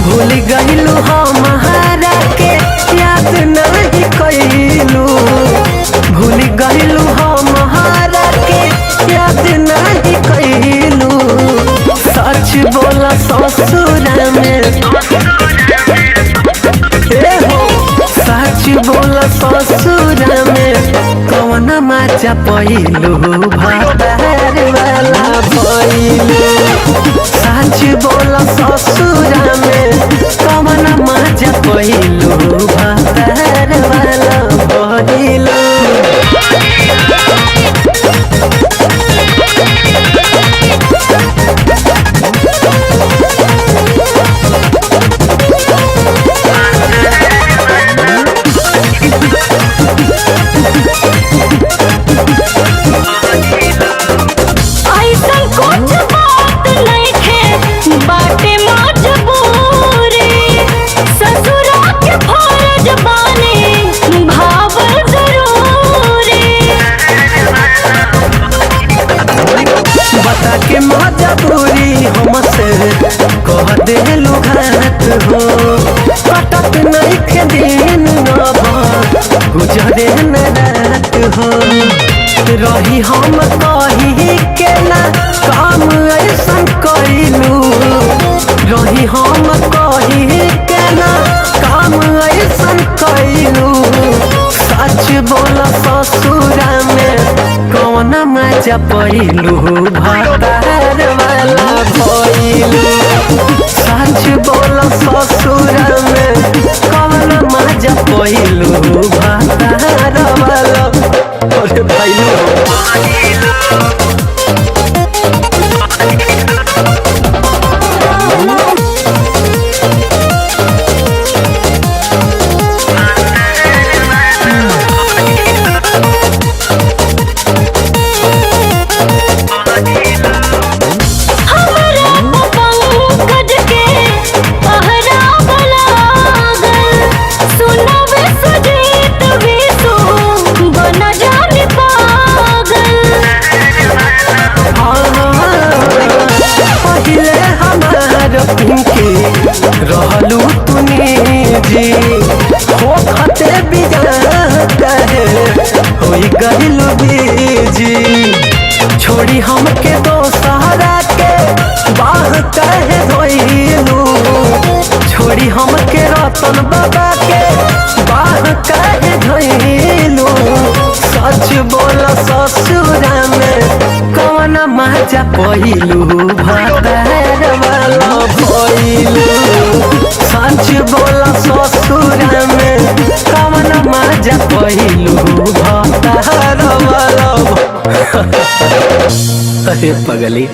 भूल गइलू हमारा के याद नहीं कइलू, भूल गइलू हमारा के याद नहीं कइलू। सच बोला ससुरा में सच बोला ससुरा में कौन मजा पइलू भातार वाला भइलू। सच बोला ससुरा में कौन मजा पइलू भातार वाला भइलू। बता के मजबूरी हमसे कह देलू घात हो, कटत नहीं के दिन गुजरे न रात हो। रही हम कही के ना काम ऐसन कइलू, रही हम कही के ना काम ऐसन कइलू। सच बोला ससुरा में कौन मजा पइलू भातार वाला भइलू। सच बोला ससुरा में कौन मजा पइलू भातार वाला भइलू। रहलू तूने जी हो खते बिगाते होई गइलू बीजी। छोड़ी हमके दोसरा के बाह कहे धोइलू, छोड़ी हमके रतन बाबा के बाह कहे धोइलू। सच बोला ससुरा में कौन मजा पइलू भातार वाला भइलू। सच बोला ससुरा में कौन मजा पइलू भातार वाला। अरे पगली।